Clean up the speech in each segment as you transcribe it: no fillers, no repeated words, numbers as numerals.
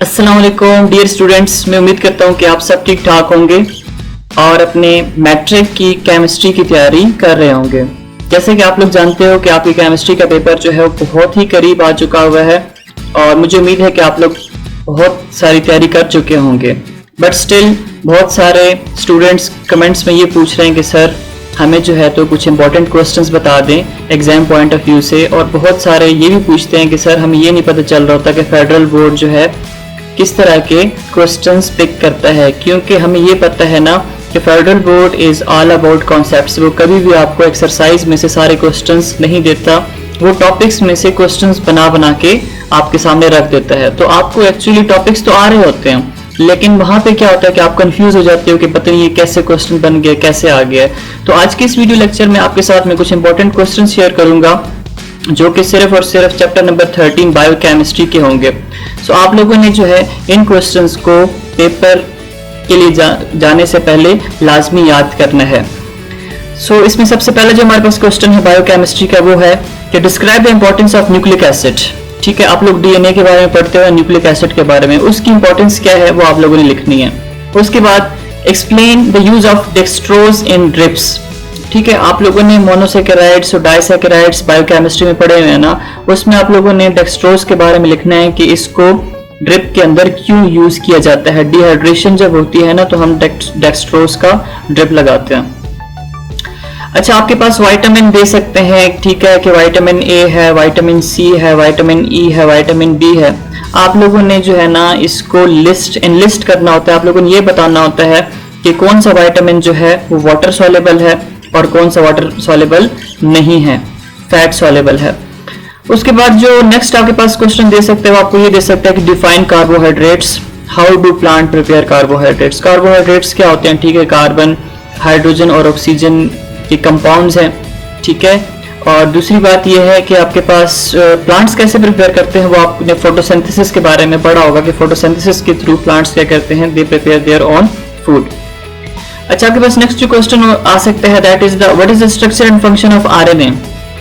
अस्सलाम वालेकुम dear students, मैं उम्मीद करता हूँ कि आप सब ठीक ठाक होंगे और अपने मैट्रिक की केमिस्ट्री की तैयारी कर रहे होंगे। जैसे कि आप लोग जानते हो कि आपकी केमिस्ट्री का पेपर जो है वो बहुत ही करीब आ चुका हुआ है और मुझे उम्मीद है कि आप लोग बहुत सारी तैयारी कर चुके होंगे। बट स्टिल बहुत सारे स्टूडेंट्स कमेंट्स में ये पूछ रहे हैं कि सर हमें जो है तो कुछ इंपॉर्टेंट क्वेश्चंस बता दें एग्जाम पॉइंट ऑफ व्यू से, और बहुत सारे ये भी पूछते हैं कि सर हमें ये नहीं पता चल रहा होता कि फेडरल बोर्ड जो है किस तरह के क्वेश्चंस पिक करता है, क्योंकि हमें ये पता है ना कि federal board is all about concepts. वो कभी भी आपको एक्सरसाइज में से सारे क्वेश्चंस नहीं देता, वो टॉपिक्स में से क्वेश्चंस बना बना के आपके सामने रख देता है। तो आपको एक्चुअली टॉपिक्स तो आ रहे होते हैं, लेकिन वहां पे क्या होता है कि आप कंफ्यूज हो जाते हो कि पता नहीं ये कैसे क्वेश्चन बन गया, कैसे आ गया। तो आज के इस वीडियो लेक्चर में आपके साथ में कुछ इंपॉर्टेंट क्वेश्चन शेयर करूंगा जो कि सिर्फ और सिर्फ चैप्टर नंबर 13 बायोकेमिस्ट्री के होंगे। सो आप लोगों ने जो है इन क्वेश्चंस को पेपर के लिए जाने से पहले लाजमी याद करना है। सो इसमें सबसे पहले जो हमारे पास क्वेश्चन है बायोकेमिस्ट्री का वो है कि describe the importance of nucleic acid. ठीक है, आप लोग डीएनए के बारे में पढ़ते हो, न्यूक्लिक एसिड के बारे में, उसकी इंपॉर्टेंस क्या है वो आप लोगों ने लिखनी है। उसके बाद explain the use of dextrose in drips. ठीक है, आप लोगों ने मोनोसेकेराइड्स और डाइसेकेराइड्स बायोकेमिस्ट्री में पढ़े हुए हैं ना, उसमें आप लोगों ने डेक्सट्रोज के बारे में लिखना है कि इसको ड्रिप के अंदर क्यों यूज किया जाता है। डिहाइड्रेशन जब होती है ना तो हम डेक्सट्रोज का ड्रिप लगाते हैं। अच्छा, आपके पास विटामिन दे सकते हैं, ठीक है, कि विटामिन ए है, विटामिन सी है, विटामिन ई है, विटामिन बी है। आप लोगों ने जो है ना इसको इनलिस्ट करना होता है। आप लोगों ने ये बताना होता है कि कौन सा विटामिन जो है वो वाटर सॉल्युबल है और कौन सा वाटर सॉल्युबल नहीं है, फैट सॉल्युबल है। उसके बाद जो नेक्स्ट आपके पास क्वेश्चन दे सकते हो, आपको ये दे सकता है कि define carbohydrates, how do plant prepare carbohydrates. Carbohydrates क्या होते हैं? ठीक है, कार्बन, हाइड्रोजन और ऑक्सीजन के कंपाउंड्स हैं। ठीक है, और दूसरी बात यह है कि आपके पास प्लांट्स कैसे प्रिपेयर करते हैं, वो आपने फोटोसिंथेसिस के बारे में पढ़ा होगा कि फोटोसिंथेसिस के थ्रू प्लांट्स क्या करते हैं, they prepare their own food. अच्छा, आपके पास नेक्स्ट जो क्वेश्चन आ सकता है that is the what is the structure and function of RNA.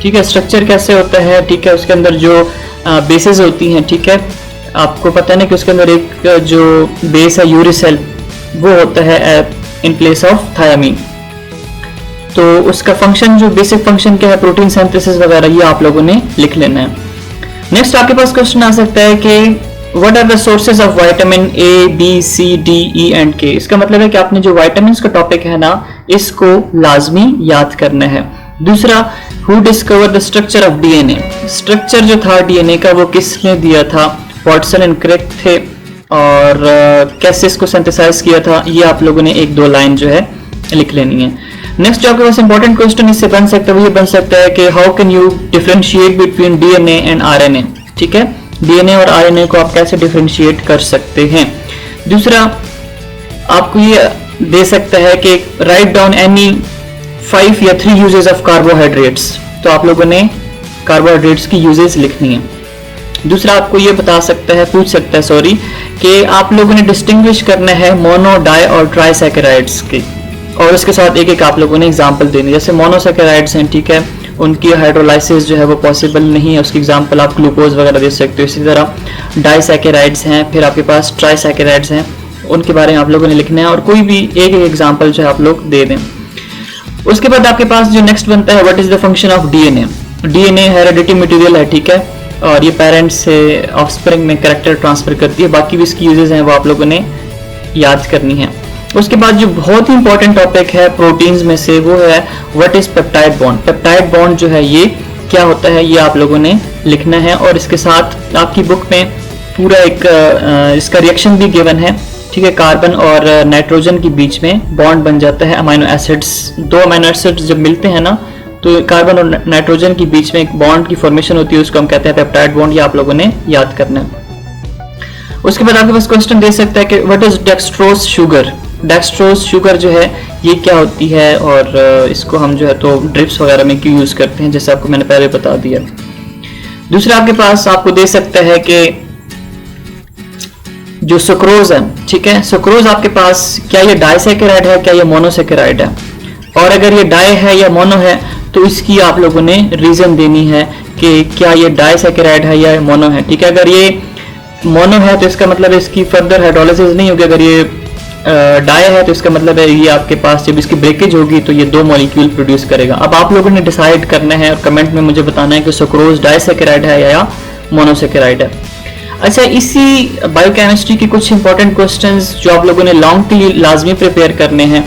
ठीक है, स्ट्रक्चर कैसे होता है, ठीक है, उसके अंदर जो बेसेस होती हैं, ठीक है, आपको पता है ना कि उसके अंदर एक जो बेस है यूरिसेल, वो होता है इन प्लेस ऑफ थायामीन। तो उसका फंक्शन, जो बेसिक फंक्शन क्या है, प्रोटीन सिंथेसिस वगैरह, ये आप लोगों ने लिख लेना है। नेक्स्ट आपके पास क्वेश्चन आ सकता है कि What are the sources of vitamin A, B, C, D, E and K? इसका मतलब है कि आपने जो vitamins का टॉपिक है ना, इसको लाजमी याद करना है। दूसरा, Who discovered the structure of DNA? Structure जो था DNA का वो किसने दिया था? वॉटसन एंड क्रिक थे। और कैसे इसको सिंथेसाइज किया था, ये आप लोगों ने एक दो लाइन जो है लिख लेनी है। नेक्स्ट जो आपके पास इंपॉर्टेंट क्वेश्चन इससे बन सकता है वो ये बन सकता है कि how can you differentiate between DNA and RNA. ठीक है, डीएनए और आरएनए को आप कैसे डिफरेंशिएट कर सकते हैं। दूसरा आपको ये दे सकता है कि राइट डाउन एनी 5 या 3 यूजेस ऑफ कार्बोहाइड्रेट्स। तो आप लोगों ने कार्बोहाइड्रेट्स की यूजेस लिखनी है। दूसरा आपको ये पूछ सकता है सॉरी, कि आप लोगों ने डिस्टिंग्विश करना है मोनो, डाई और ट्राइसैकेराइड्स की, और उसके साथ एक एक आप लोगों ने एग्जाम्पल देनी। जैसे मोनोसैकेराइड्स हैं, ठीक है, उनकी हाइड्रोलाइसिस जो है वो पॉसिबल नहीं है, उसकी एग्जांपल आप ग्लूकोज वगैरह दे सकते हो। इसी तरह डाइसैकेराइड्स हैं, फिर आपके पास ट्राइसैकेराइड्स हैं, उनके बारे में आप लोगों ने लिखना है और कोई भी एक एग्जांपल जो है आप लोग दे दें। उसके बाद आपके पास जो नेक्स्ट बनता है what is the function of DNA. DNA heredity material है, ठीक है, और ये पेरेंट्स से ऑफस्प्रिंग में कैरेक्टर ट्रांसफर करती है। बाकी भी इसकी यूजेस हैं वो आप लोगों ने याद करनी है। उसके बाद जो बहुत ही इंपॉर्टेंट टॉपिक है प्रोटीन्स में से वो है what is peptide bond. Peptide bond जो है ये क्या होता है, ये आप लोगों ने लिखना है, और इसके साथ आपकी बुक में पूरा एक इसका रिएक्शन भी गिवन है। ठीक है, कार्बन और नाइट्रोजन के बीच में बॉन्ड बन जाता है अमीनो एसिड्स। 2 अमीनो एसिड्स जब मिलते हैं ना तो कार्बन और नाइट्रोजन के बीच में एक बॉन्ड की फॉर्मेशन होती है, उसको हम कहते हैं पेप्टाइड बॉन्ड। ये आप लोगों ने याद करना है। उसके बाद आपके पास क्वेश्चन दे सकता है कि what is dextrose sugar. Dextrose sugar जो है ये क्या होती है, और इसको हम जो है तो ड्रिप्स वगैरह में क्यों यूज करते हैं, जैसे आपको मैंने पहले बता दिया। दूसरा आपके पास आपको दे सकता है कि जो सुक्रोज है, ठीक है, सुक्रोज आपके पास क्या ये डाइसैकेराइड है, क्या ये मोनोसेकेराइड है, और अगर ये डाई है या मोनो है तो इसकी आप लोगों ने रीजन देनी है कि क्या ये डाइसैकेराइड है या मोनो है। ठीक है, अगर ये मोनो है तो इसका मतलब इसकी फर्दर हाइड्रोलिसिस नहीं होगी। अगर ये डाई है तो इसका मतलब है ये आपके पास जब इसकी ब्रेकेज होगी तो ये 2 मॉलिक्यूल प्रोड्यूस करेगा। अब आप लोगों ने डिसाइड करना है और कमेंट में मुझे बताना है कि सुक्रोज डाइसैकेराइड है या मोनोसैकेराइड है। अच्छा, इसी बायोकेमिस्ट्री के कुछ इंपॉर्टेंट क्वेश्चंस जो आप लोगों ने लॉन्ग के लिए लाजमी प्रिपेयर करने हैं,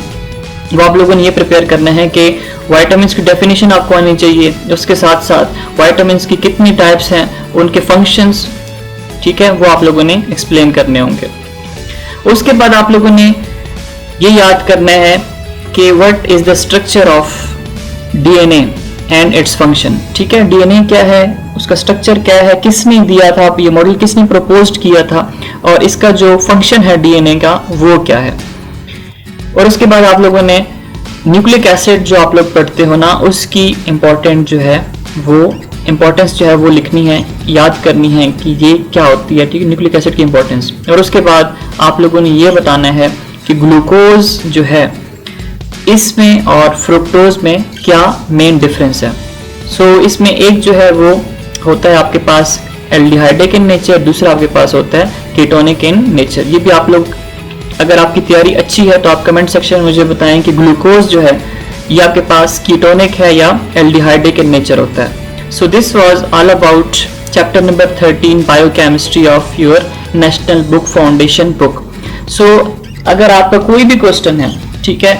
वो आप लोगों ने ये प्रिपेयर करना है कि वाइटामिन्स की डेफिनेशन आपको आनी चाहिए, उसके साथ साथ वाइटामिन्स की कितनी टाइप्स हैं, उनके फंक्शंस, ठीक है, वो आप लोगों ने एक्सप्लेन करने होंगे। उसके बाद आप लोगों ने ये याद करना है कि what is the structure of DNA and its function. ठीक है, डीएनए क्या है, उसका स्ट्रक्चर क्या है, किसने दिया था, ये मॉडल किसने प्रपोज किया था, और इसका जो फंक्शन है डीएनए का वो क्या है। और उसके बाद आप लोगों ने न्यूक्लिक एसिड जो आप लोग पढ़ते हो ना, उसकी इम्पोर्टेंट जो है वो इम्पोर्टेंस जो है वो लिखनी है, याद करनी है कि ये क्या होती है, ठीक है, न्यूक्लिक एसिड की इम्पोर्टेंस। और उसके बाद आप लोगों ने ये बताना है कि ग्लूकोज जो है इसमें और फ्रुक्टोज में क्या मेन डिफरेंस है। सो इसमें एक जो है वो होता है आपके पास एल्डिहाइडिक इन नेचर, दूसरा आपके पास होता है कीटोनिक इन नेचर। ये भी आप लोग, अगर आपकी तैयारी अच्छी है तो आप कमेंट सेक्शन में मुझे बताएं कि ग्लूकोज जो है ये आपके पास कीटोनिक है या एल्डिहाइडिक इन नेचर होता है। So this was all about chapter number 13 biochemistry of your National Book Foundation book. So अगर आपका कोई भी क्वेश्चन है, ठीक है,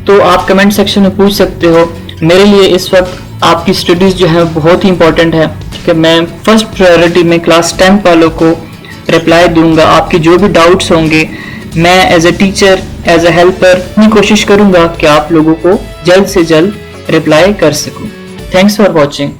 तो आप कमेंट सेक्शन में पूछ सकते हो। मेरे लिए इस वक्त आपकी स्टडीज जो है बहुत ही इंपॉर्टेंट है, ठीक है। मैं फर्स्ट प्रायोरिटी में क्लास 10 वालों को रिप्लाई दूंगा। आपके जो भी डाउट्स होंगे मैं as a teacher, as a helper अपनी कोशिश करूंगा कि आप लोगों को जल्द से जल्द रिप्लाई कर सकूं। Thanks for watching.